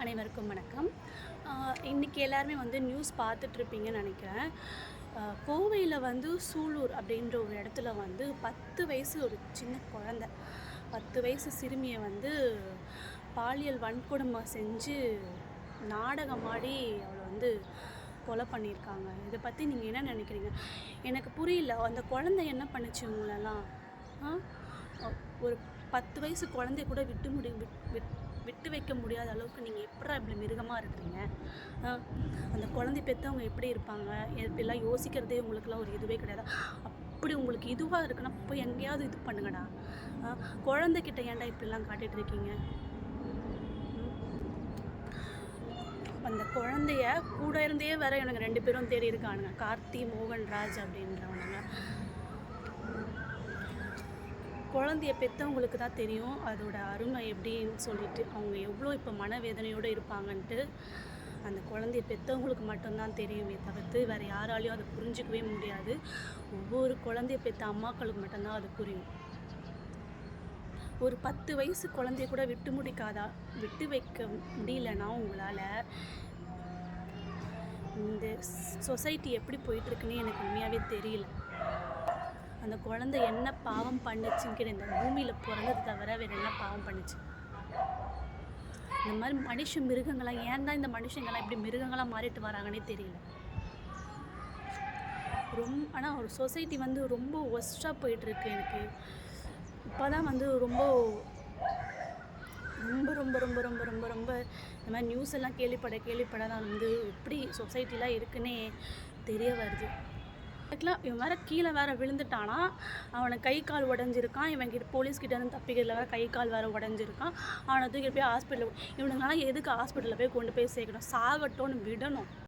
அனைவருக்கும் வணக்கம். இன்றைக்கி எல்லாருமே வந்து நியூஸ் பார்த்துட்ருப்பீங்கன்னு நினைக்கிறேன். கோவையில் வந்து சூலூர் அப்படின்ற ஒரு இடத்துல வந்து 10 வயசு ஒரு சின்ன குழந்த, 10 வயசு சிறுமியை வந்து பாலியல் வன்கொடுமை செஞ்சு நாடகமாடி அவளை வந்து கொலை பண்ணியிருக்காங்க. இதை பற்றி நீங்கள் என்ன நினைக்கிறீங்க? எனக்கு புரியல. அந்த குழந்தை என்ன பண்ணுச்சு உங்களெல்லாம்? ஒரு 10 வயசு குழந்தைய கூட விட்டு வைக்க முடியாத அளவுக்கு நீங்கள் எப்படா இப்படி மிருகமாக இருக்கிறீங்க? அந்த குழந்தை பெற்றவங்க எப்படி இருப்பாங்க? இப்படிலாம் யோசிக்கிறதே உங்களுக்குலாம் ஒரு இதுவே கிடையாது. அப்படி உங்களுக்கு இதுவாக இருக்குன்னா போய் எங்கேயாவது இது பண்ணுங்கடா. குழந்தைகிட்ட ஏன்டா இப்படிலாம் காட்டிகிட்டு இருக்கீங்க? அந்த குழந்தைய கூட இருந்தே வேற எனக்கு 2 பேரும் தேடி இருக்கானுங்க, கார்த்தி மோகன்ராஜ் அப்படின்றவனுங்க. குழந்தைய பெற்றவங்களுக்கு தான் தெரியும் அதோட அருமை எப்படின்னு சொல்லிட்டு, அவங்க எவ்வளோ இப்போ மனவேதனையோடு இருப்பாங்கன்ட்டு அந்த குழந்தைய பெற்றவங்களுக்கு மட்டும்தான் தெரியுமே தவிர்த்து வேறு யாராலையும் அதை புரிஞ்சிக்கவே முடியாது. ஒவ்வொரு குழந்தைய பெற்ற அம்மாக்களுக்கு மட்டும்தான் அது புரியும். ஒரு 10 வயசு குழந்தைய கூட விட்டு வைக்க முடியலன்னா உங்களால் இந்த சொசைட்டி எப்படி போயிட்டுருக்குன்னு எனக்கு உண்மையாகவே தெரியல. அந்த குழந்தை என்ன பாவம் பண்ணுச்சுங்கிற, இந்த பூமியில் பிறந்தது தவிர வேறு என்ன பாவம் பண்ணுச்சு? இந்த மாதிரி மிருகங்களாம் ஏன் தான் இந்த மனுஷங்கள்லாம் இப்படி மிருகங்களாக மாறிட்டு வராங்கன்னே தெரியல. ஆனால் ஒரு சொசைட்டி வந்து ரொம்ப ஒஸ்ட்டாக போயிட்டுருக்கு. எனக்கு இப்போ தான் வந்து ரொம்ப ரொம்ப ரொம்ப ரொம்ப ரொம்ப ரொம்ப ரொம்ப இந்த மாதிரி நியூஸ் எல்லாம் கேள்விப்பட தான் வந்து எப்படி சொசைட்டிலாம் இருக்குன்னே தெரிய வருது. அதுக்கெலாம் இவன் வேறு கீழே வேறு விழுந்துட்டானா, அவனை கை கால் உடஞ்சிருக்கான். இவன்கிட்ட போலீஸ்கிட்ட இருந்து தப்பிக்கிறதுல வேறு கை கால் வேறு உடஞ்சிருக்கான். அவனை தூக்கி போய் ஹாஸ்பிட்டலில் இவனுங்களாம் எதுக்கு ஹாஸ்பிட்டலில் போய் கொண்டு போய் சேர்க்கணும்? சாகட்டோன்னு விடணும்.